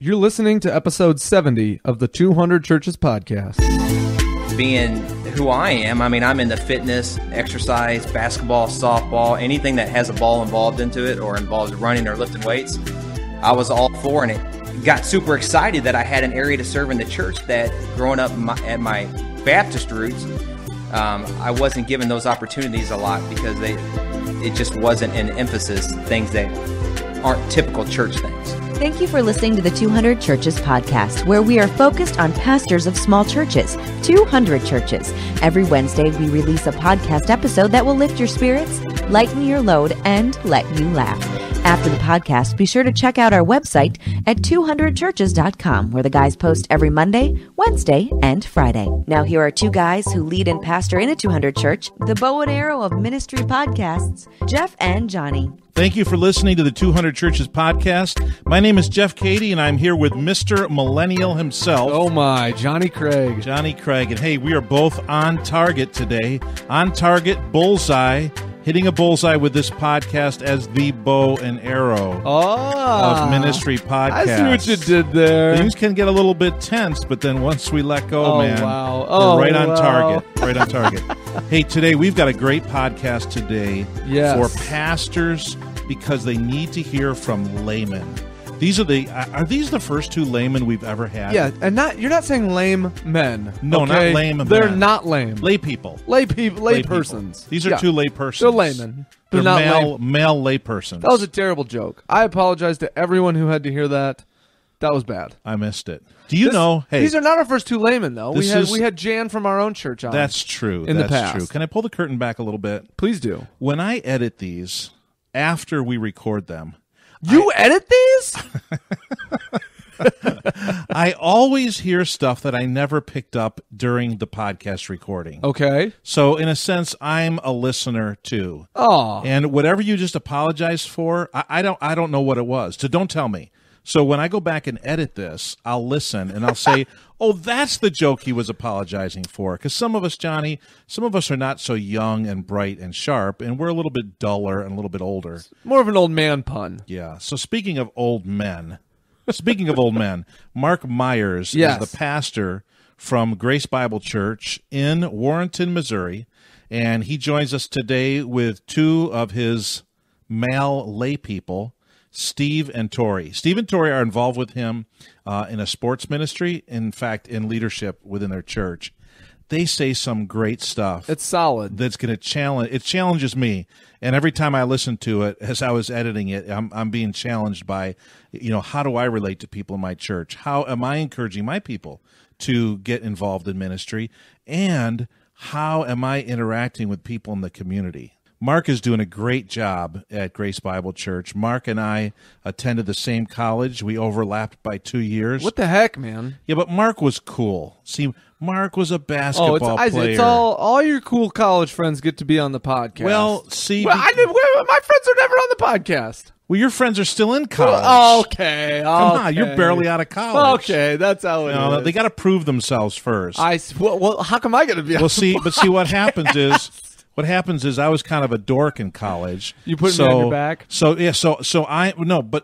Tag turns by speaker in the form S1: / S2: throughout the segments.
S1: You're listening to episode 70 of the 200 Churches podcast.
S2: Being who I am, I mean, I'm into fitness, exercise, basketball, softball, anything that has a ball involved into it or involves running or lifting weights. I was all for, and it got super excited that I had an area to serve in the church that growing up at my Baptist roots, I wasn't given those opportunities a lot because it just wasn't an emphasis, things that aren't typical church things.
S3: Thank you for listening to the 200 Churches podcast, where we are focused on pastors of small churches, 200 churches. Every Wednesday, we release a podcast episode that will lift your spirits, lighten your load, and let you laugh. After the podcast, be sure to check out our website at 200churches.com, where the guys post every Monday, Wednesday, and Friday. Now, here are two guys who lead and pastor in a 200 church, the bow and arrow of ministry podcasts, Jeff and Jonny.
S4: Thank you for listening to the 200 Churches podcast. My name is Jeff Keady, and I'm here with Mr. Millennial himself.
S1: Oh my, Jonny Craig.
S4: Jonny Craig. And hey, we are both on target today. On target, bullseye. Hitting a bullseye with this podcast as the bow and arrow of ministry podcasts.
S1: I see what you did there.
S4: Things can get a little bit tense, but then once we let go,
S1: We're right
S4: on target. Right on target. Hey, today we've got a great podcast today for pastors because they need to hear from laymen. Are these the first two laymen we've ever had?
S1: Yeah, and you're not saying lame men.
S4: No,
S1: okay?
S4: not lame men.
S1: They're not lame.
S4: Lay people.
S1: Lay persons.
S4: These are two lay persons.
S1: They're laymen.
S4: They're
S1: not
S4: male lay persons.
S1: That was a terrible joke. I apologize to everyone who had to hear that. That was bad.
S4: I missed it. Do you know? Hey,
S1: these are not our first two laymen, though. We had Jan from our own church on.
S4: That's true.
S1: In the past.
S4: True. Can I pull the curtain back a little bit?
S1: Please do.
S4: When I edit these after we record them,
S1: you edit these?
S4: I always hear stuff that I never picked up during the podcast recording.
S1: Okay.
S4: So in a sense, I'm a listener too.
S1: Oh.
S4: And whatever you just apologized for, I don't know what it was. So don't tell me. So when I go back and edit this, I'll listen and I'll say, oh, that's the joke he was apologizing for. Because some of us, Jonny, are not so young and bright and sharp, and we're a little bit duller and a little bit older.
S1: More of an old man pun.
S4: Yeah. So speaking of old men, Mark Meyers
S1: is
S4: the pastor from Grace Bible Church in Warrenton, Missouri, and he joins us today with two of his male lay people, Steve and Tory. Steve and Tory are involved with him in a sports ministry, in fact, in leadership within their church. They say some great stuff.
S1: It's solid.
S4: That's going to challenge. It challenges me, and every time I listen to it, as I was editing it, I'm being challenged by, how do I relate to people in my church? How am I encouraging my people to get involved in ministry, and how am I interacting with people in the community? Mark is doing a great job at Grace Bible Church. Mark and I attended the same college. We overlapped by 2 years.
S1: What the heck, man?
S4: Yeah, but Mark was cool. See, Mark was a basketball player.
S1: It's all your cool college friends get to be on the podcast.
S4: Well, see,
S1: my friends are never on the podcast.
S4: Well, your friends are still in college.
S1: Okay.
S4: Come on, you're barely out of college.
S1: Okay, that's how it is.
S4: They got to prove themselves first.
S1: Well, how come I got to be?
S4: Well, see, what happens is. What happens is I was kind of a dork in college.
S1: You put me on your back?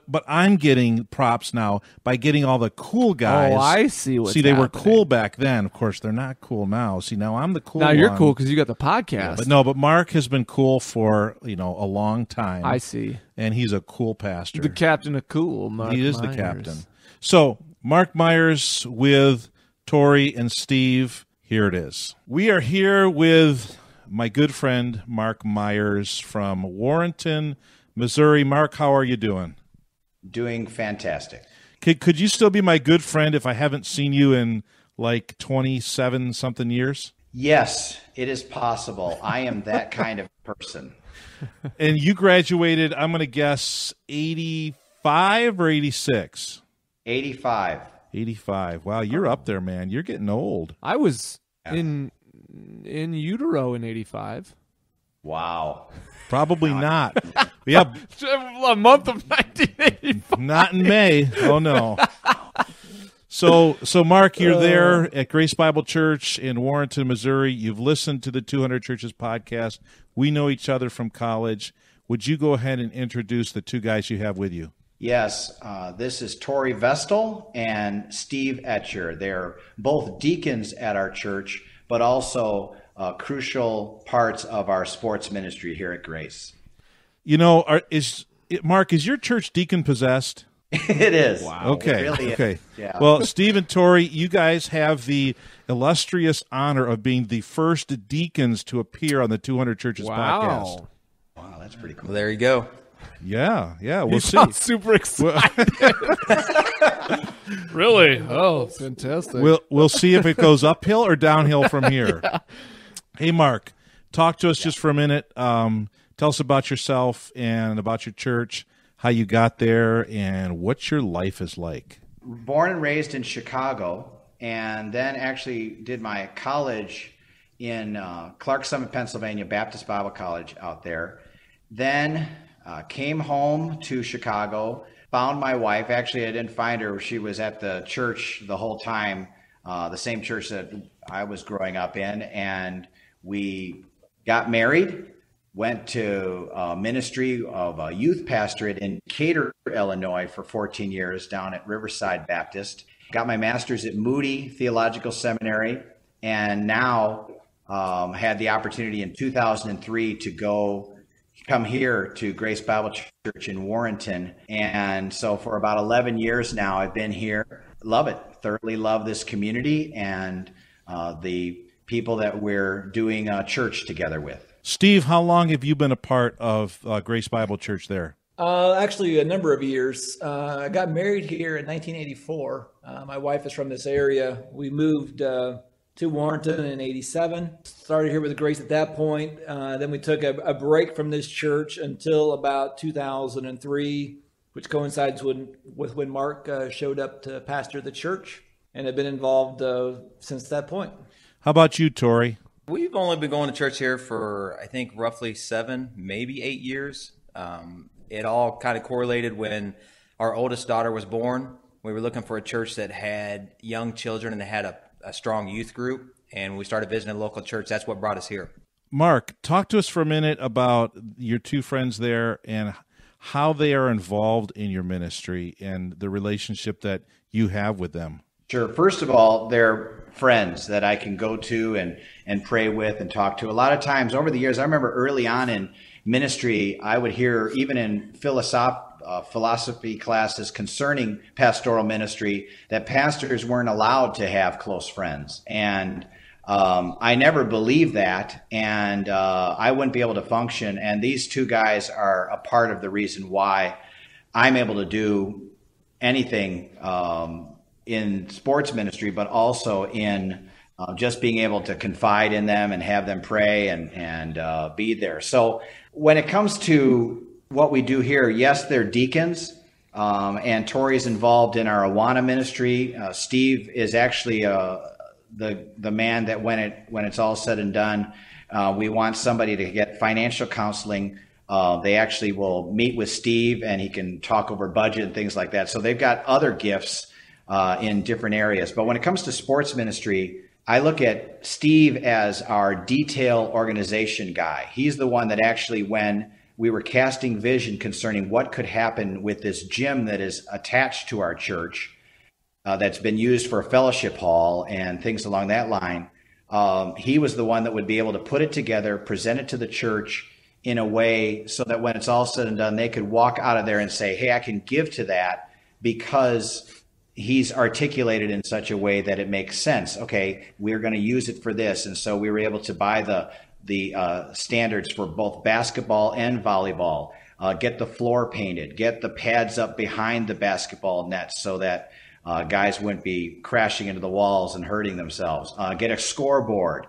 S4: But I'm getting props now by getting all the cool guys.
S1: Oh, I see what's
S4: they
S1: happening.
S4: were cool back then. Of course, they're not cool now. See, now I'm the cool one.
S1: Now you're cool because you got the podcast.
S4: Yeah, but Mark has been cool for, a long time.
S1: I see.
S4: And he's a cool pastor.
S1: The captain of cool, Mark
S4: He is
S1: Meyers.
S4: the captain. So, Mark Meyers with Tory and Steve. Here it is. We are here with my good friend, Mark Meyers from Warrenton, Missouri. Mark, how are you doing?
S5: Doing fantastic.
S4: Could you still be my good friend if I haven't seen you in like 27-something years?
S5: Yes, it is possible. I am that kind of person.
S4: And you graduated, I'm going to guess, 85 or 86?
S5: 85.
S4: 85. Wow, you're up there, man. You're getting old.
S1: I was in utero in 85.
S5: Wow.
S4: Probably not. Yeah,
S1: a month of 1985.
S4: Not in May. Oh no. So Mark, you're there at Grace Bible Church in Warrenton, Missouri. You've listened to the 200 Churches podcast. We know each other from college. Would you go ahead and introduce the two guys you have with you?
S5: Yes, this is Tory Vestal and Steve Etcher. They're both deacons at our church, but also crucial parts of our sports ministry here at Grace.
S4: You know, Mark, is your church deacon possessed?
S5: It is.
S4: Wow. Okay.
S5: It really
S4: okay.
S5: Is. Yeah.
S4: Well, Steve and Tory, you guys have the illustrious honor of being the first deacons to appear on the 200 Churches podcast.
S5: Wow, that's pretty cool.
S2: Well, there you go.
S4: Yeah. We'll
S1: You
S4: see.
S1: sound super excited. Really? Oh, fantastic.
S4: We'll see if it goes uphill or downhill from here. Yeah. Hey, Mark, talk to us just for a minute. Tell us about yourself and about your church, how you got there, and what your life is like.
S5: Born and raised in Chicago, and then actually did my college in Clark Summit, Pennsylvania, Baptist Bible College out there. Then came home to Chicago, found my wife. Actually, I didn't find her. She was at the church the whole time, the same church that I was growing up in, and we got married. Went to ministry of a youth pastorate in Keady, Illinois for 14 years down at Riverside Baptist. Got my master's at Moody Theological Seminary, and now had the opportunity in 2003 to come here to Grace Bible Church in Warrenton. And so for about 11 years now, I've been here. Love it. Thoroughly love this community and the people that we're doing church together with.
S4: Steve, how long have you been a part of Grace Bible Church there?
S6: Actually, a number of years. I got married here in 1984. My wife is from this area. We moved to Warrenton in 87. Started here with Grace at that point. Then we took a break from this church until about 2003, which coincides with when Mark showed up to pastor the church, and have been involved since that point.
S4: How about you, Tory?
S2: We've only been going to church here for, I think, roughly 7, maybe 8 years. It all kind of correlated when our oldest daughter was born. We were looking for a church that had young children and that had a strong youth group, and we started visiting a local church. That's what brought us here.
S4: Mark, talk to us for a minute about your two friends there and how they are involved in your ministry and the relationship that you have with them.
S5: Sure. First of all, they're friends that I can go to and pray with and talk to. A lot of times over the years, I remember early on in ministry, I would hear even in philosophy classes concerning pastoral ministry that pastors weren't allowed to have close friends. And I never believed that, and I wouldn't be able to function. And these two guys are a part of the reason why I'm able to do anything in sports ministry, but also in just being able to confide in them and have them pray and be there. So when it comes to what we do here, yes, they're deacons, and Tory's involved in our Awana ministry. Steve is actually the man that when it's all said and done, we want somebody to get financial counseling. They actually will meet with Steve, and he can talk over budget and things like that. So they've got other gifts in different areas. But when it comes to sports ministry, I look at Steve as our detail organization guy. He's the one that actually, when we were casting vision concerning what could happen with this gym that is attached to our church, that's been used for a fellowship hall and things along that line, he was the one that would be able to put it together, present it to the church in a way so that when it's all said and done, they could walk out of there and say, hey, I can give to that because he's articulated in such a way that it makes sense. Okay, we're going to use it for this. And so we were able to buy the standards for both basketball and volleyball, get the floor painted, get the pads up behind the basketball nets so that guys wouldn't be crashing into the walls and hurting themselves, get a scoreboard,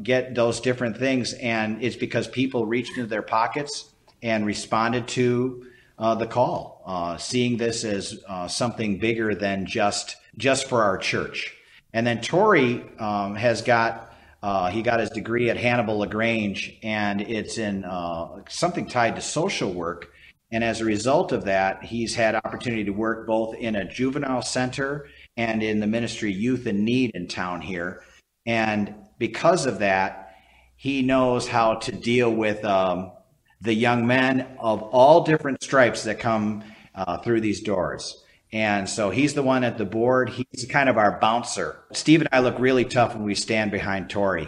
S5: get those different things. And it's because people reached into their pockets and responded to the call, seeing this as something bigger than just for our church. And then Tory has got he got his degree at Hannibal LaGrange, and it's in something tied to social work. And as a result of that, he's had opportunity to work both in a juvenile center and in the ministry Youth in Need in town here. And because of that, he knows how to deal with the young men of all different stripes that come through these doors. And so he's the one at the board. He's kind of our bouncer. Steve and I look really tough when we stand behind Tory.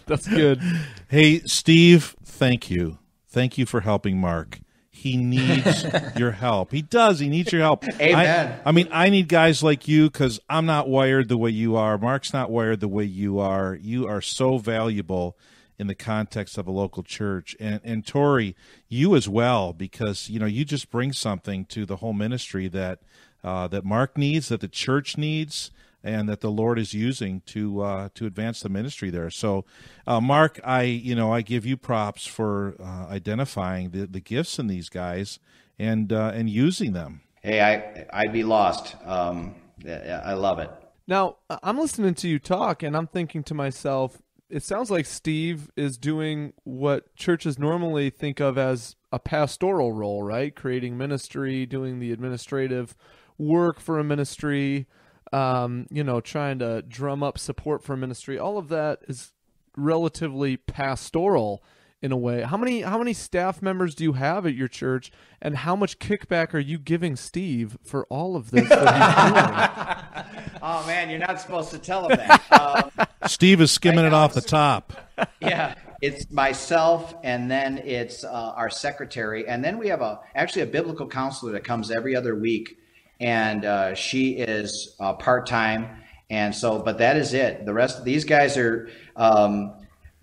S1: That's good.
S4: Hey, Steve, thank you. Thank you for helping Mark. He needs your help. He does. He needs your help.
S5: Amen.
S4: I mean, I need guys like you because I'm not wired the way you are. Mark's not wired the way you are. You are so valuable in the context of a local church. And Tory, you as well, because, you just bring something to the whole ministry that that Mark needs, that the church needs, and that the Lord is using to advance the ministry there. So, Mark, I give you props for identifying the gifts in these guys and using them.
S5: Hey, I'd be lost. I love it.
S1: Now, I'm listening to you talk, and I'm thinking to myself, it sounds like Steve is doing what churches normally think of as a pastoral role, right? Creating ministry, doing the administrative work for a ministry, trying to drum up support for a ministry. All of that is relatively pastoral in a way. How many staff members do you have at your church, and how much kickback are you giving Steve for all of this that he's doing?
S5: Oh, man, you're not supposed to tell him that.
S4: Steve is skimming it off the top.
S5: Yeah, it's myself, and then it's our secretary, and then we have actually a biblical counselor that comes every other week, and she is part-time, and so, but that is it. The rest of these guys are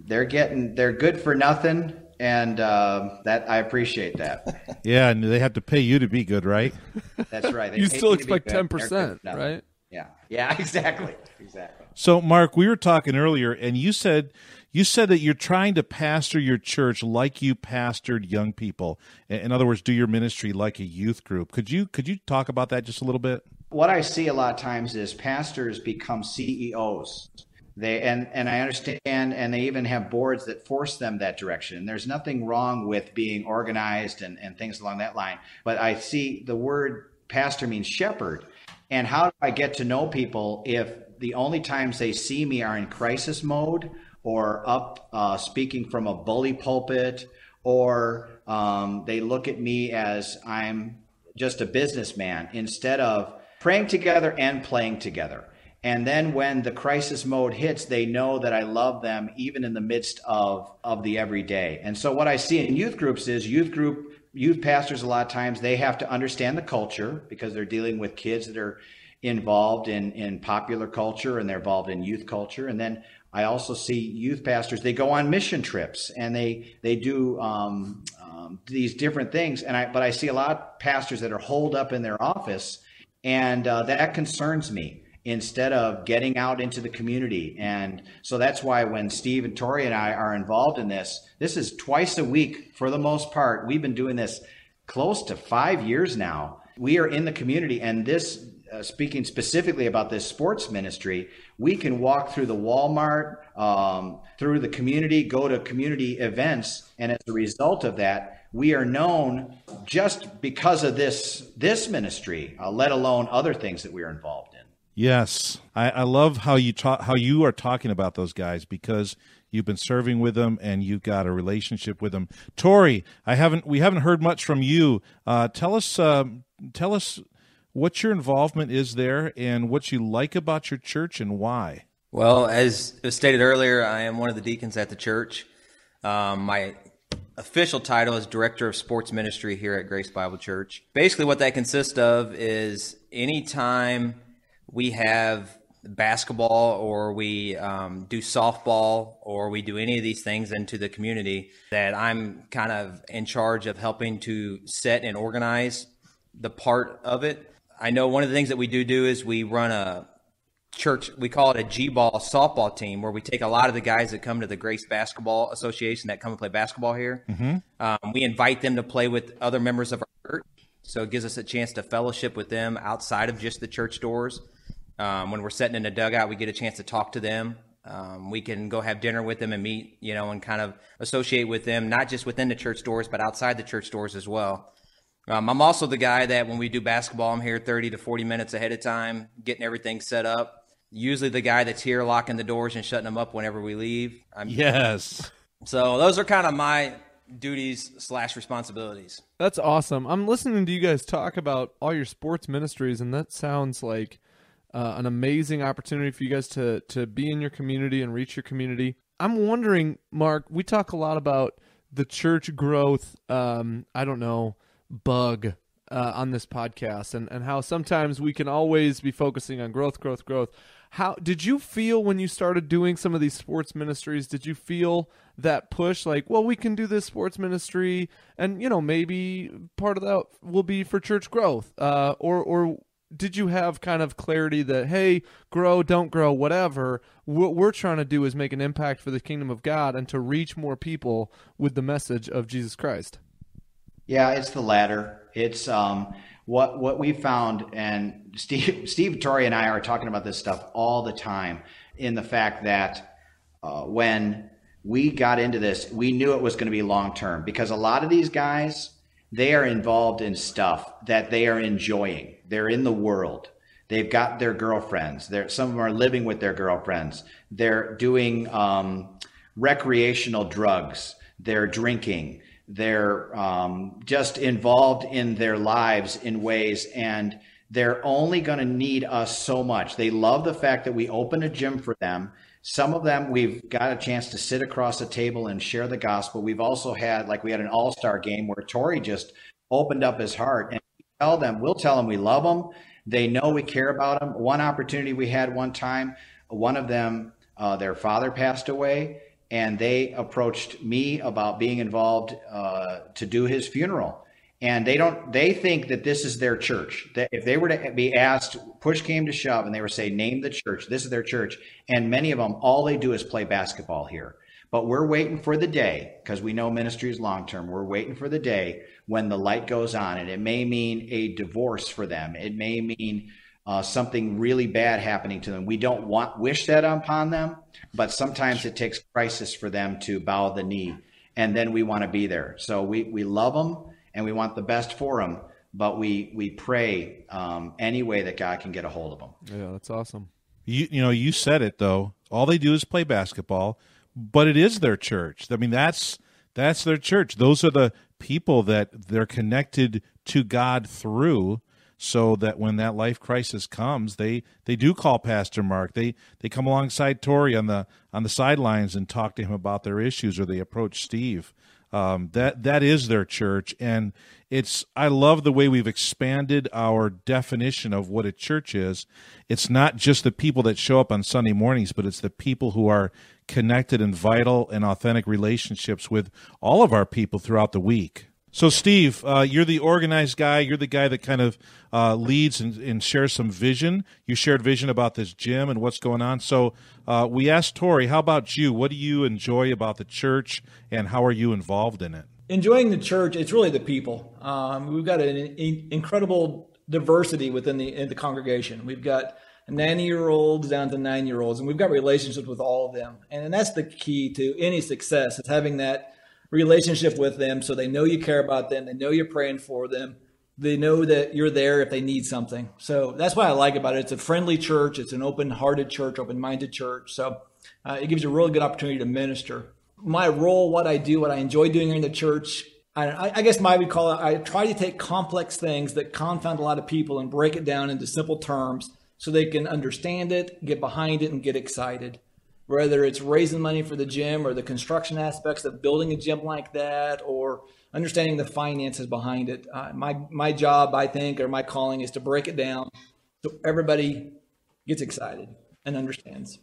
S5: they're good for nothing, and that I appreciate that.
S4: Yeah, and they have to pay you to be good, right?
S5: That's right.
S1: You still expect 10%, right?
S5: Yeah, exactly.
S4: So, Mark, we were talking earlier, and you said that you're trying to pastor your church like you pastored young people. In other words, do your ministry like a youth group. Could you talk about that just a little bit?
S5: What I see a lot of times is pastors become CEOs. And I understand, and they even have boards that force them that direction. And there's nothing wrong with being organized and things along that line. But I see the word pastor means shepherd. And how do I get to know people if the only times they see me are in crisis mode, or up speaking from a bully pulpit, or they look at me as I'm just a businessman instead of praying together and playing together. And then when the crisis mode hits, they know that I love them even in the midst of the everyday. And so what I see in youth groups is youth pastors, a lot of times they have to understand the culture because they're dealing with kids that are involved in popular culture, and they're involved in youth culture. And then I also see youth pastors, they go on mission trips, and they do these different things. But I see a lot of pastors that are holed up in their office, and that concerns me, instead of getting out into the community. And so that's why when Steve and Tory and I are involved in this is twice a week for the most part. We've been doing this close to 5 years now. We are in the community, and this, speaking specifically about this sports ministry, we can walk through the Walmart, through the community, go to community events, and as a result of that, we are known just because of this ministry, let alone other things that we are involved in.
S4: Yes, I love how you are talking about those guys, because you've been serving with them and you've got a relationship with them. Tory, we haven't heard much from you. Tell us what your involvement is there and what you like about your church and why.
S2: Well, as stated earlier, I am one of the deacons at the church. My official title is Director of Sports Ministry here at Grace Bible Church. Basically what that consists of is anytime we have basketball, or we do softball, or we do any of these things into the community, that I'm kind of in charge of helping to set and organize the part of it. I know one of the things that we do is we run a church, we call it a G-ball softball team, where we take a lot of the guys that come to the Grace Basketball Association that come and play basketball here. Mm-hmm. We invite them to play with other members of our church, so it gives us a chance to fellowship with them outside of just the church doors. When we're sitting in the dugout, we get a chance to talk to them. We can go have dinner with them and meet, and kind of associate with them, not just within the church doors, but outside the church doors as well. I'm also the guy that when we do basketball, I'm here 30 to 40 minutes ahead of time, getting everything set up. Usually the guy that's here locking the doors and shutting them up whenever we leave.
S4: Yes.
S2: So those are kind of my duties/responsibilities.
S1: That's awesome. I'm listening to you guys talk about all your sports ministries, and that sounds like an amazing opportunity for you guys to be in your community and reach your community. I'm wondering, Mark, we talk a lot about the church growth, bug on this podcast, and how sometimes we can always be focusing on growth. How did you feel when you started doing some of these sports ministries? Did you feel that push, like, well, we can do this sports ministry, and maybe part of that will be for church growth, or did you have kind of clarity that, hey, grow, don't grow, whatever, what we're trying to do is make an impact for the kingdom of God and to reach more people with the message of Jesus Christ?
S5: Yeah, it's the latter. It's what we found, and Steve, Tory, and I are talking about this stuff all the time, in the fact that when we got into this, we knew it was going to be long term, because a lot of these guys, they are involved in stuff that they are enjoying. They're in the world. They've got their girlfriends. Some of them are living with their girlfriends. They're doing recreational drugs. They're drinking. They're just involved in their lives in ways, and they're only going to need us so much. They love the fact that we open a gym for them. Some of them, we've got a chance to sit across a table and share the gospel. We've also had, we had an all-star game where Tory just opened up his heart, and we'll tell them we love them. They know we care about them. One opportunity we had one time, one of them, their father passed away, and they approached me about being involved to do his funeral. And they think that this is their church. That if they were to be asked, push came to shove, and they were saying, name the church, this is their church. And many of them, all they do is play basketball here. But we're waiting for the day, because we know ministry is long-term. We're waiting for the day when the light goes on, and it may mean a divorce for them. It may mean something really bad happening to them. We don't wish that upon them, but sometimes it takes crisis for them to bow the knee, and then we want to be there. So we love them, and we want the best for them, but we pray any way that God can get a hold of them.
S1: Yeah, that's awesome.
S4: You said it, though. All they do is play basketball, but it is their church. I mean, that's their church. Those are the people that they're connected to God through, so that when that life crisis comes, they do call Pastor Mark. They come alongside Tory on the sidelines and talk to him about their issues, or they approach Steve. That is their church, and I love the way we've expanded our definition of what a church is. It's not just the people that show up on Sunday mornings, but it's the people who are connected in vital and authentic relationships with all of our people throughout the week. So, Steve, you're the organized guy. You're the guy that kind of leads and shares some vision. You shared vision about this gym and what's going on. So we asked Tory, how about you? What do you enjoy about the church, and how are you involved in it?
S6: Enjoying the church, it's really the people. We've got an incredible diversity within the congregation. We've got 90-year-olds down to 9-year-olds, and we've got relationships with all of them. And that's the key to any success, is having that relationship with them, so they know you care about them, they know you're praying for them, they know that you're there if they need something. So that's what I like about it. It's a friendly church, it's an open-hearted church, open-minded church. So it gives you a really good opportunity to minister. My role, what I do, what I enjoy doing here in the church, I guess would call it, I try to take complex things that confound a lot of people and break it down into simple terms so they can understand it, get behind it, and get excited. Whether it's raising money for the gym, or the construction aspects of building a gym like that, or understanding the finances behind it. My job, I think, or my calling, is to break it down so everybody gets excited and understands.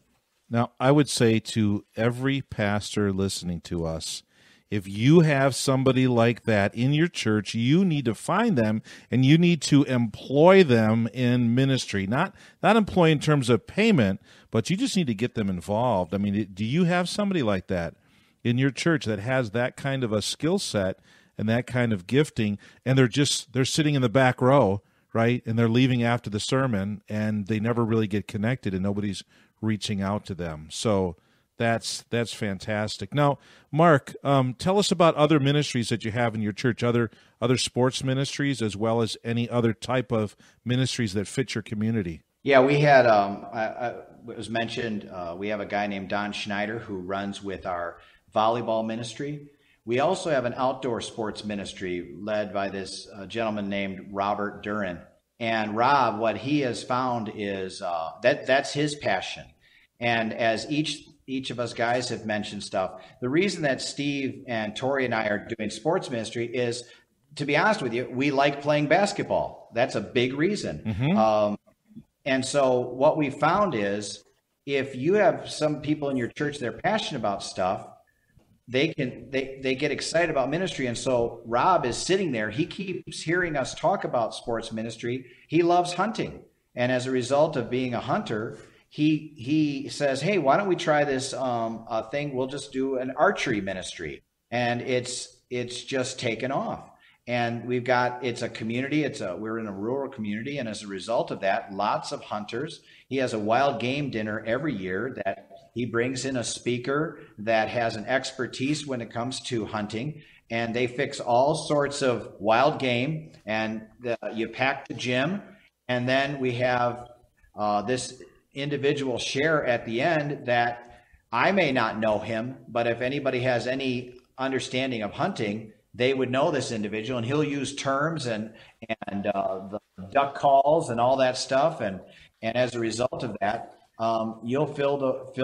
S4: Now, I would say to every pastor listening to us, if you have somebody like that in your church, you need to find them, and you need to employ them in ministry. Not employ in terms of payment, but you just need to get them involved. I mean, do you have somebody like that in your church that has that kind of a skill set and that kind of gifting, and they're sitting in the back row, right? And they're leaving after the sermon, and they never really get connected, and nobody's reaching out to them. So that's fantastic. Now, Mark, tell us about other ministries that you have in your church, other sports ministries, as well as any other type of ministries that fit your community.
S5: Yeah, we had, it was mentioned, we have a guy named Don Schneider who runs with our volleyball ministry. We also have an outdoor sports ministry led by this gentleman named Robert Duran. And Rob, what he has found is that's his passion. And as each of us guys have mentioned stuff, the reason that Steve and Tory and I are doing sports ministry is, to be honest with you, we like playing basketball. That's a big reason. Mm-hmm. And so what we found is, if you have some people in your church that are passionate about stuff, they get excited about ministry. And so Rob is sitting there. He keeps hearing us talk about sports ministry. He loves hunting. And as a result of being a hunter, he says, hey, why don't we try this thing? We'll just do an archery ministry. And it's just taken off. And it's a community. We're in a rural community. And as a result of that, lots of hunters. He has a wild game dinner every year that he brings in a speaker that has an expertise when it comes to hunting. And they fix all sorts of wild game. And you pack the gym. And then we have this individual share at the end that I may not know him, but if anybody has any understanding of hunting, they would know this individual, and he'll use terms and the duck calls and all that stuff. And as a result of that, you'll fill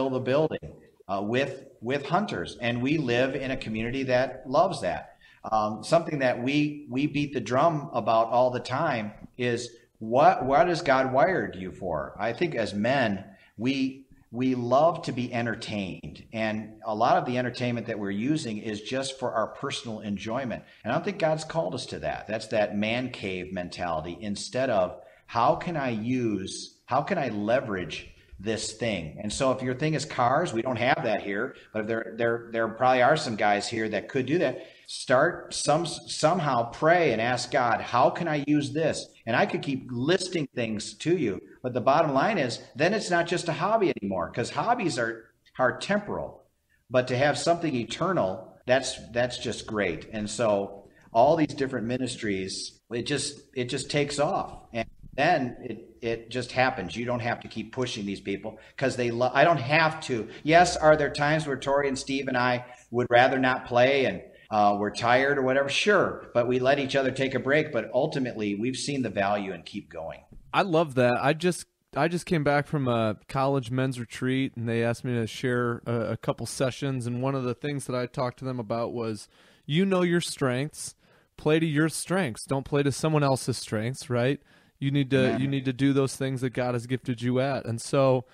S5: the building with hunters. And we live in a community that loves that. Something that we beat the drum about all the time is, what has God wired you for? I think as men, we love to be entertained, and a lot of the entertainment that we're using is just for our personal enjoyment. And I don't think God's called us to that. That's that man cave mentality, instead of how can I leverage this thing? And so if your thing is cars, we don't have that here, but there probably are some guys here that could do that. Start somehow pray and ask God, how can I use this? And I could keep listing things to you, but the bottom line is, then it's not just a hobby anymore, because hobbies are temporal. But to have something eternal, that's just great. And so all these different ministries, it just takes off, and then it just happens. You don't have to keep pushing these people because I don't have to. Yes, are there times where Tory and Steve and I would rather not play and we're tired or whatever? Sure, but we let each other take a break. But ultimately, we've seen the value and keep going.
S1: I love that. I just came back from a college men's retreat, and they asked me to share a couple sessions. And one of the things that I talked to them about was, know your strengths, play to your strengths. Don't play to someone else's strengths, right? You need to do those things that God has gifted you at. And so,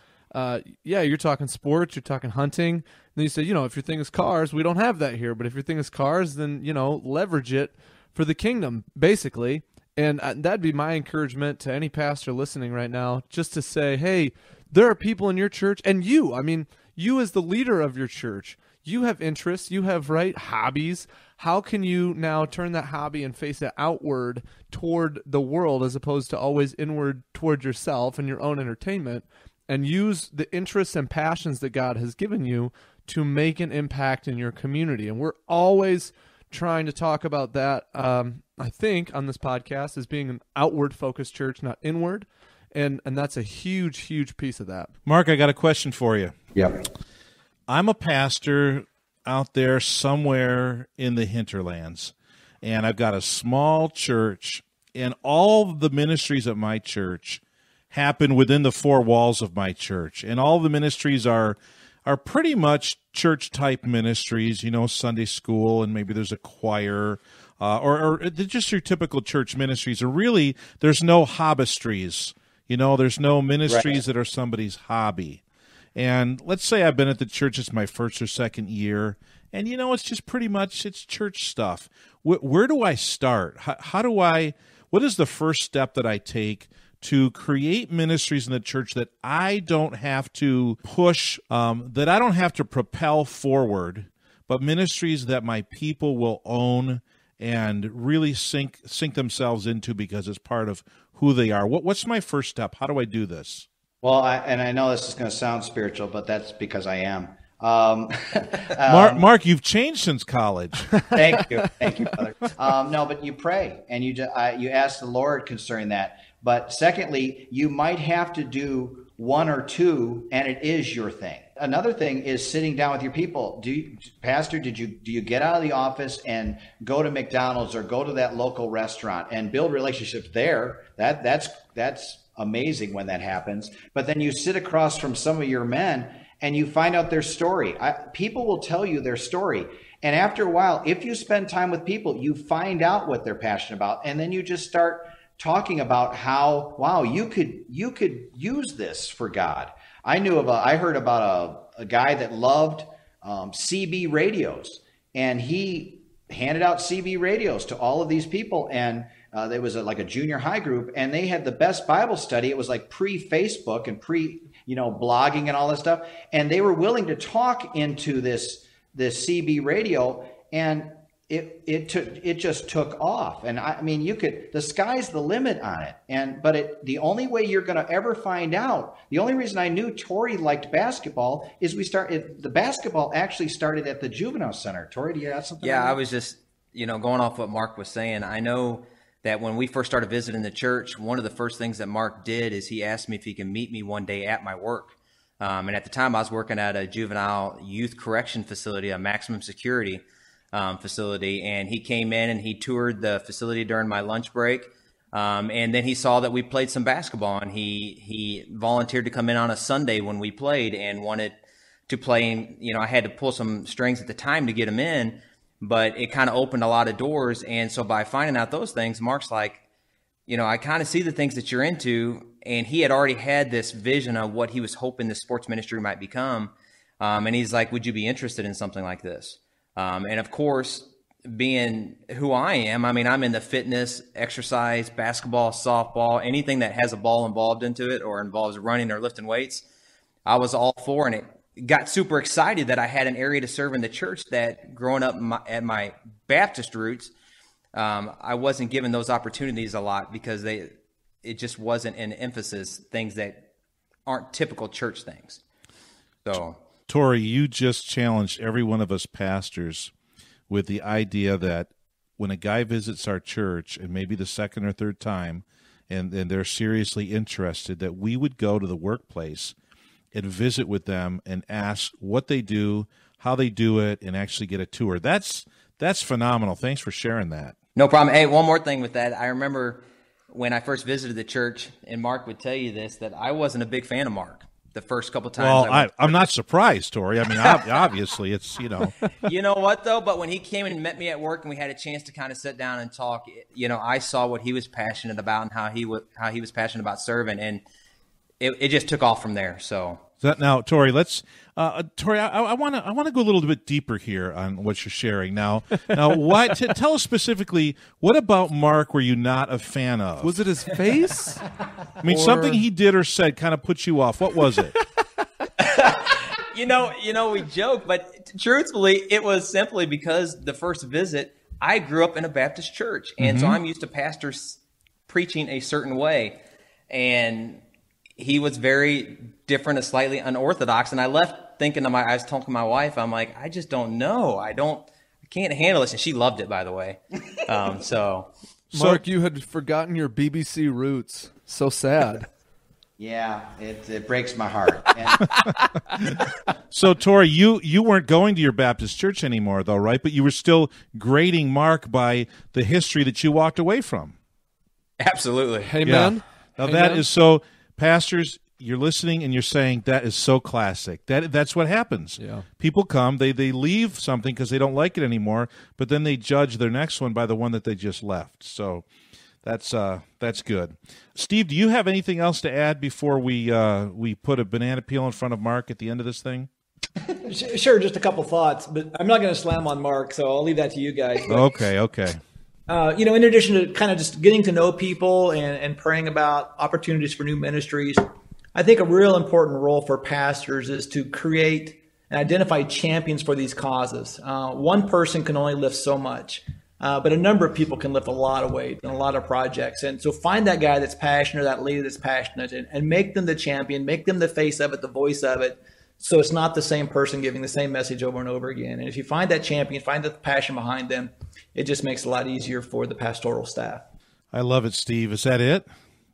S1: you're talking sports, you're talking hunting. Then you say, if your thing is cars, we don't have that here. But if your thing is cars, then, leverage it for the kingdom, basically. And that'd be my encouragement to any pastor listening right now, just to say, hey, there are people in your church, and you as the leader of your church, you have interests, you have hobbies. How can you now turn that hobby and face it outward toward the world, as opposed to always inward toward yourself and your own entertainment, and use the interests and passions that God has given you to make an impact in your community? And we're always trying to talk about that, I think, on this podcast, as being an outward-focused church, not inward. And that's a huge, huge piece of that.
S4: Mark, I got a question for you.
S5: Yep.
S4: I'm a pastor out there somewhere in the hinterlands, and I've got a small church, and all the ministries at my church happen within the four walls of my church. And all the ministries are pretty much church-type ministries, Sunday school, and maybe there's a choir, or just your typical church ministries. Or really, there's no hobbystries. There's no ministries that are somebody's hobby. And let's say I've been at the church, it's my first or second year, and it's just pretty much, it's church stuff. Where do I start? What is the first step that I take to create ministries in the church that I don't have to push, that I don't have to propel forward, but ministries that my people will own and really sink themselves into because it's part of who they are? What's my first step? How do I do this?
S5: Well, I know this is going to sound spiritual, but that's because I am.
S4: Mark, you've changed since college.
S5: Thank you, brother. No, but you pray and you ask the Lord concerning that. But secondly, you might have to do one or two, and it is your thing. another thing is sitting down with your people. Pastor, do you get out of the office and go to McDonald's or go to that local restaurant and build relationships there? That's amazing when that happens. But then you sit across from some of your men and you find out their story. People will tell you their story. And after a while, if you spend time with people, you find out what they're passionate about. And then you just start talking about how, wow, you could use this for God. I heard about a guy that loved CB radios, and he handed out CB radios to all of these people. And there was like a junior high group, and they had the best Bible study. It was like pre-Facebook and blogging and all this stuff. And they were willing to talk into this CB radio, and it just took off. And I mean, the sky's the limit on it. But the only way you're going to ever find out, the only reason I knew Tory liked basketball is the basketball actually started at the juvenile center. Tory, do you have something?
S2: Yeah, I was just, going off what Mark was saying. I know that when we first started visiting the church, one of the first things that Mark did is he asked me if he could meet me one day at my work. And at the time I was working at a juvenile youth correction facility, a maximum security facility. And he came in and he toured the facility during my lunch break. And then he saw that we played some basketball, and he volunteered to come in on a Sunday when we played and wanted to play. And, I had to pull some strings at the time to get him in, but it kind of opened a lot of doors. And so by finding out those things, Mark's like, I kind of see the things that you're into. And he had already had this vision of what he was hoping the sports ministry might become. And he's like, would you be interested in something like this? And of course, being who I am, I mean, I'm in the fitness, exercise, basketball, softball, anything that has a ball involved into it or involves running or lifting weights. I was all for, and it got super excited that I had an area to serve in the church that growing up at my Baptist roots, I wasn't given those opportunities a lot because it just wasn't an emphasis, things that aren't typical church things. So,
S4: Tory, you just challenged every one of us pastors with the idea that when a guy visits our church, and maybe the second or third time, and they're seriously interested, that we would go to the workplace and visit with them and ask what they do, how they do it, and actually get a tour. That's phenomenal. Thanks for sharing that.
S2: No problem. Hey, one more thing with that. I remember when I first visited the church, and Mark would tell you this, that I wasn't a big fan of Mark the first couple times.
S4: Well, I'm not surprised, Tory. I mean, obviously, it's,
S2: You know what, though? But when he came and met me at work and we had a chance to kind of sit down and talk, I saw what he was passionate about and how he was passionate about serving, and it just took off from there. So
S4: now, Tory, Tory, I want to go a little bit deeper here on what you're sharing. Now, tell us specifically, what about Mark were you not a fan of?
S1: Was it his face?
S4: I mean, something he did or said kind of put you off. What was it?
S2: We joke, but truthfully, it was simply because the first visit, I grew up in a Baptist church, and so I'm used to pastors preaching a certain way, and he was very different, a slightly unorthodox, and I left thinking I was talking to my wife, I'm like, I just don't know. I can't handle this, and she loved it, by the way.
S1: Mark, you had forgotten your BBC roots. So sad.
S5: Yeah, it breaks my heart.
S4: So, Tory, you weren't going to your Baptist church anymore, though, right? But you were still grading Mark by the history that you walked away from.
S2: Absolutely.
S1: Amen.
S4: Yeah. Now, that is so, pastors, you're listening and you're saying that is so classic. That's what happens.
S1: Yeah.
S4: People come, they leave something because they don't like it anymore, but then they judge their next one by the one that they just left. So that's good. Steve, do you have anything else to add before we put a banana peel in front of Mark at the end of this thing?
S6: Sure, just a couple thoughts, but I'm not going to slam on Mark, so I'll leave that to you guys.
S4: Okay.
S6: In addition to kind of just getting to know people and praying about opportunities for new ministries, I think a real important role for pastors is to create and identify champions for these causes. One person can only lift so much, but a number of people can lift a lot of weight and a lot of projects. And so find that guy that's passionate, that lady that's passionate, and make them the champion, make them the face of it, the voice of it, so it's not the same person giving the same message over and over again. And if you find that champion, find the passion behind them, it just makes it a lot easier for the pastoral staff.
S4: I love it, Steve. Is that it?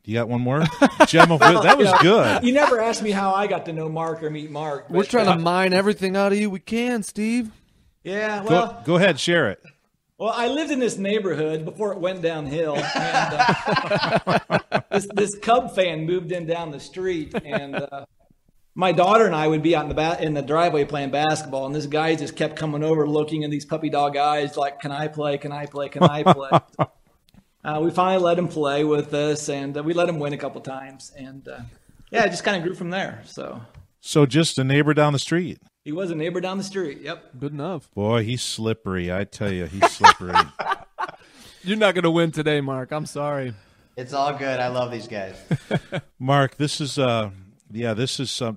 S4: You got one more? Gem of wisdom. That was good.
S6: You never asked me how I got to know Mark or meet Mark.
S1: We're trying to mine everything out of you we can, Steve.
S6: Yeah, well,
S4: Go ahead, share it.
S6: Well, I lived in this neighborhood before it went downhill, and this Cub fan moved in down the street, and my daughter and I would be out in the driveway playing basketball, and this guy just kept coming over, looking in these puppy dog eyes, like, "Can I play? Can I play? Can I play?" We finally let him play with us, and we let him win a couple times, and it just kind of grew from there.
S4: So just a neighbor down the street.
S6: He was a neighbor down the street. Yep.
S1: Good enough.
S4: Boy, he's slippery. I tell you, he's slippery.
S1: You're not going to win today, Mark. I'm sorry.
S5: It's all good. I love these guys.
S4: Mark, this is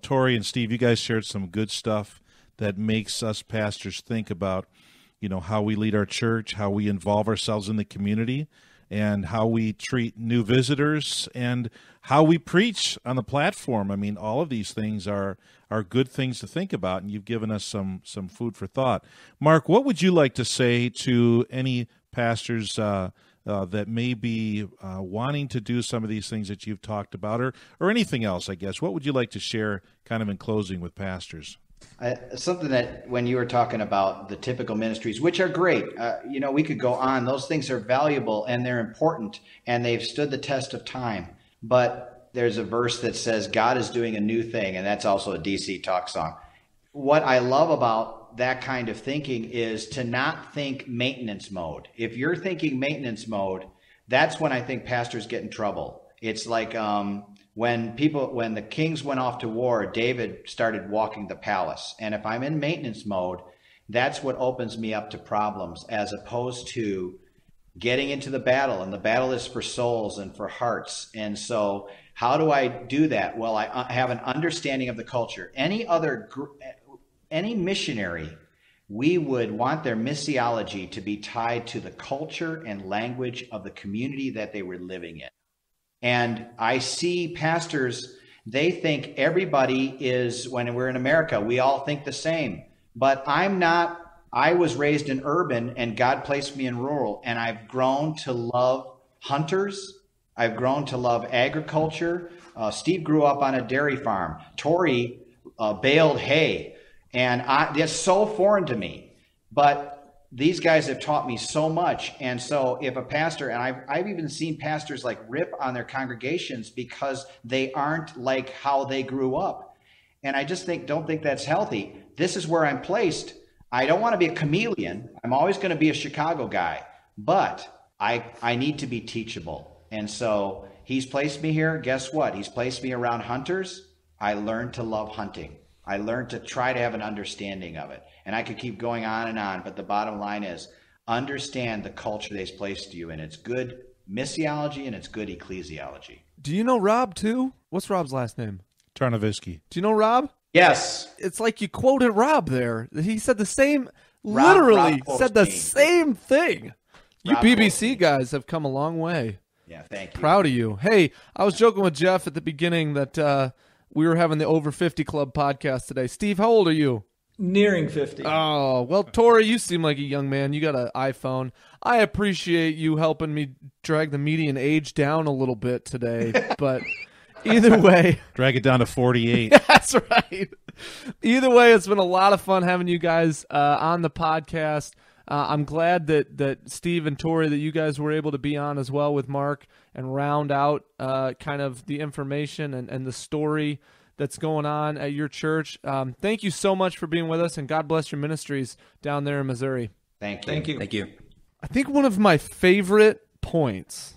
S4: Tory and Steve. You guys shared some good stuff that makes us pastors think about, how we lead our church, how we involve ourselves in the community, and how we treat new visitors, and how we preach on the platform. I mean, all of these things are good things to think about, and you've given us some food for thought. Mark, what would you like to say to any pastors that may be wanting to do some of these things that you've talked about, or anything else, I guess? What would you like to share kind of in closing with pastors?
S5: Something that when you were talking about the typical ministries, which are great, we could go on. Those things are valuable and they're important and they've stood the test of time. But there's a verse that says God is doing a new thing, and that's also a DC Talk song. What I love about that kind of thinking is to not think maintenance mode. If you're thinking maintenance mode, that's when I think pastors get in trouble. It's like when the kings went off to war, David started walking the palace. And if I'm in maintenance mode, that's what opens me up to problems, as opposed to getting into the battle. And the battle is for souls and for hearts. And so how do I do that? Well, I have an understanding of the culture. Any missionary, we would want their missiology to be tied to the culture and language of the community that they were living in. And I see pastors, they think everybody is, when we're in America, we all think the same. But I'm not. I was raised in urban, and God placed me in rural, and I've grown to love hunters. I've grown to love agriculture. Steve grew up on a dairy farm. Tory baled hay, and that's so foreign to me. But these guys have taught me so much. And so if a pastor, and I've even seen pastors like rip on their congregations because they aren't like how they grew up. And I just don't think that's healthy. This is where I'm placed. I don't want to be a chameleon. I'm always going to be a Chicago guy, but I need to be teachable. And so he's placed me here. Guess what? He's placed me around hunters. I learned to love hunting. I learned to try to have an understanding of it. And I could keep going on, but the bottom line is understand the culture they've placed you in. It's good missiology and it's good ecclesiology.
S1: Do you know Rob, too? What's Rob's last name?
S4: Tarnovisky.
S1: Do you know Rob?
S5: Yes.
S1: It's like you quoted Rob there. He said the same, literally said the same thing. You BBC guys have come a long way.
S5: Yeah, thank you.
S1: Proud of you. Hey, I was joking with Jeff at the beginning that we were having the Over 50 Club podcast today. Steve, how old are you?
S6: Nearing 50.
S1: Oh, well, Tory, you seem like a young man. You got an iPhone. I appreciate you helping me drag the median age down a little bit today, but either way.
S4: Drag it down to 48.
S1: That's right. Either way, it's been a lot of fun having you guys on the podcast. I'm glad that Steve and Tory, that you guys were able to be on as well with Mark and round out kind of the information and the story that's going on at your church. Thank you so much for being with us, and God bless your ministries down there in Missouri.
S5: Thank you.
S6: Thank you.
S2: Thank you.
S1: I think one of my favorite points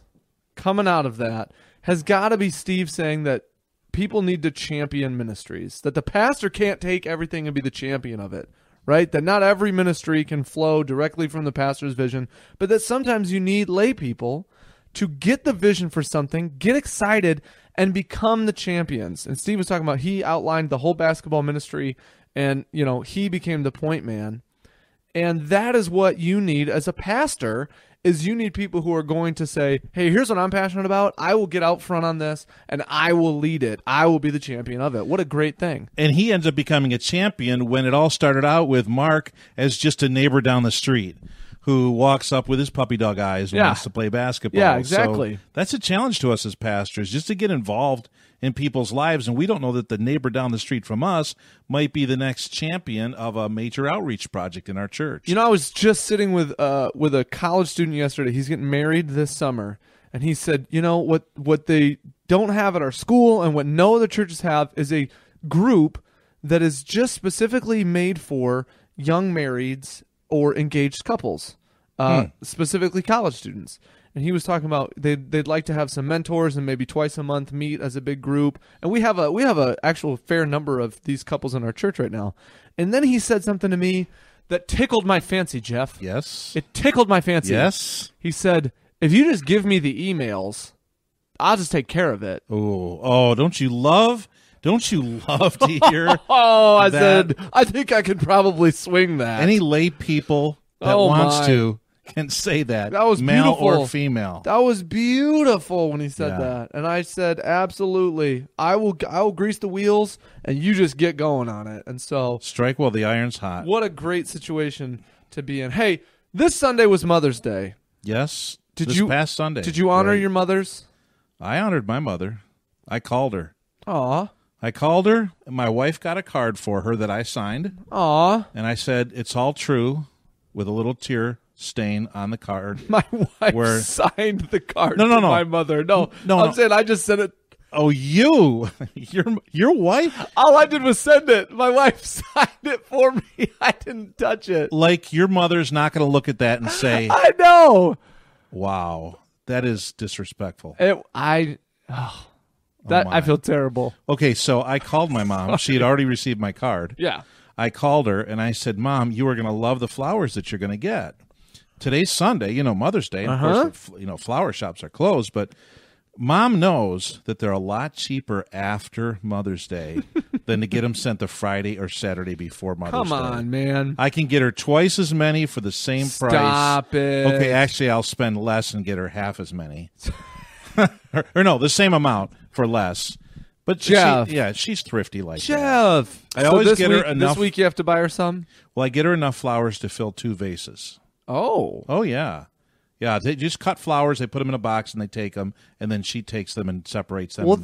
S1: coming out of that has got to be Steve saying that people need to champion ministries, that the pastor can't take everything and be the champion of it, right? That not every ministry can flow directly from the pastor's vision, but that sometimes you need lay people to get the vision for something, get excited, and become the champions. And Steve was talking about, he outlined the whole basketball ministry, and he became the point man. And that is what you need as a pastor, is you need people who are going to say, hey, here's what I'm passionate about. I will get out front on this, and I will lead it. I will be the champion of it. What a great thing.
S4: And he ends up becoming a champion when it all started out with Mark as just a neighbor down the street who walks up with his puppy dog eyes and wants to play basketball.
S1: Yeah, exactly.
S4: So that's a challenge to us as pastors, just to get involved in people's lives, and we don't know that the neighbor down the street from us might be the next champion of a major outreach project in our church.
S1: I was just sitting with a college student yesterday. He's getting married this summer, and he said, what they don't have at our school and what no other churches have is a group that is just specifically made for young marrieds or engaged couples, specifically college students. And he was talking about they'd like to have some mentors and maybe twice a month meet as a big group. And we have a actual fair number of these couples in our church right now. And then he said something to me that tickled my fancy, Jeff.
S4: Yes.
S1: It tickled my fancy.
S4: Yes.
S1: He said, if you just give me the emails, I'll just take care of it.
S4: Oh, don't you love to hear
S1: I
S4: that?
S1: said, I think I could probably swing that.
S4: Any lay people that wants to can say that.
S1: That was
S4: male
S1: beautiful.
S4: or female.
S1: That was beautiful when he said that. And I said, absolutely. I will grease the wheels and you just get going on it. And so
S4: strike while the iron's hot.
S1: What a great situation to be in. Hey, this Sunday was Mother's Day.
S4: Yes. This past Sunday.
S1: Did you honor your mothers?
S4: I honored my mother. I called her.
S1: Aw.
S4: I called her, and my wife got a card for her that I signed.
S1: Aw.
S4: And I said, it's all true, with a little tear stain on the card.
S1: My wife signed the card
S4: to
S1: my mother. No, I'm saying I just sent it.
S4: Oh, you? Your wife?
S1: All I did was send it. My wife signed it for me. I didn't touch it.
S4: Like your mother's not going to look at that and say,
S1: I know.
S4: Wow, that is disrespectful.
S1: I feel terrible.
S4: Okay, so I called my mom. She had already received my card.
S1: Yeah.
S4: I called her, and I said, Mom, you are going to love the flowers that you're going to get. Today's Sunday, Mother's Day. And of course, flower shops are closed, but Mom knows that they're a lot cheaper after Mother's Day than to get them sent the Friday or Saturday before Mother's Day.
S1: Come on, man.
S4: I can get her twice as many for the same price.
S1: Stop it.
S4: Okay, actually, I'll spend less and get her half as many. or no, the same amount for less. But
S1: Jeff.
S4: She's thrifty like
S1: Jeff.
S4: that. I always get her enough.
S1: This week you have to buy her some?
S4: Well, I get her enough flowers to fill 2 vases.
S1: Oh,
S4: yeah. Yeah, they just cut flowers, they put them in a box, and they take them, and then she takes them and separates them.
S1: Well,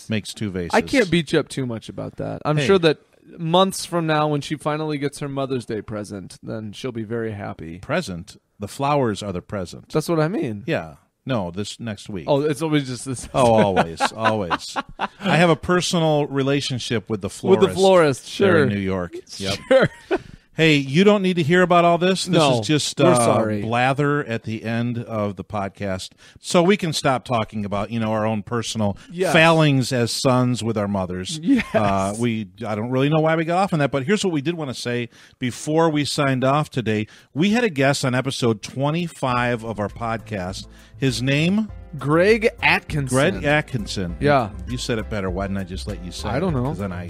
S4: makes 2 vases.
S1: I can't beat you up too much about that. I'm sure that months from now, when she finally gets her Mother's Day present, then she'll be very happy.
S4: Present? The flowers are the present.
S1: That's what I mean.
S4: Yeah. No, this next week.
S1: Oh, it's always just this.
S4: Oh, always. I have a personal relationship with the florist.
S1: With the florist, sure.
S4: There in New York. Yep.
S1: Sure.
S4: Hey, you don't need to hear about all this. This
S1: is
S4: just blather at the end of the podcast, so we can stop talking about our own personal failings as sons with our mothers.
S1: Yes.
S4: I don't really know why we got off on that, but here's what we did want to say before we signed off today. We had a guest on episode 25 of our podcast. His name?
S1: Greg Atkinson. Yeah.
S4: You said it better. Why didn't I just let you say it?
S1: I don't know.
S4: Because then I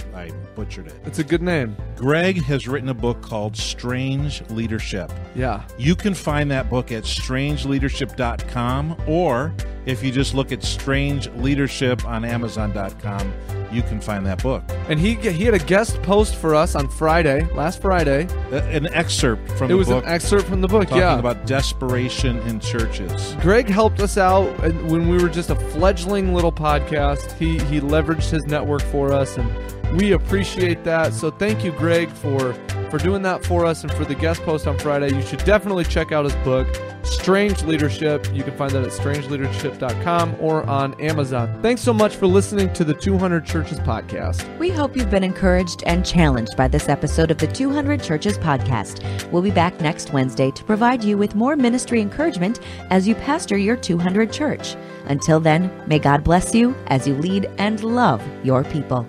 S4: butchered it.
S1: It's a good name.
S4: Greg has written a book called Strange Leadership.
S1: Yeah.
S4: You can find that book at strangeleadership.com, or if you just look at Strange Leadership on Amazon.com, you can find that book.
S1: And he had a guest post for us on last Friday.
S4: An excerpt from the book. It was an
S1: excerpt from the book,
S4: talking about desperation in churches.
S1: Greg helped us out when we were just a fledgling little podcast. He leveraged his network for us, and we appreciate that. So thank you, Greg, for doing that for us and for the guest post on Friday. You should definitely check out his book, Strange Leadership. You can find that at strangeleadership.com or on Amazon. Thanks so much for listening to the 200 Churches podcast.
S3: We hope you've been encouraged and challenged by this episode of the 200 Churches podcast. We'll be back next Wednesday to provide you with more ministry encouragement as you pastor your 200 church. Until then, may God bless you as you lead and love your people.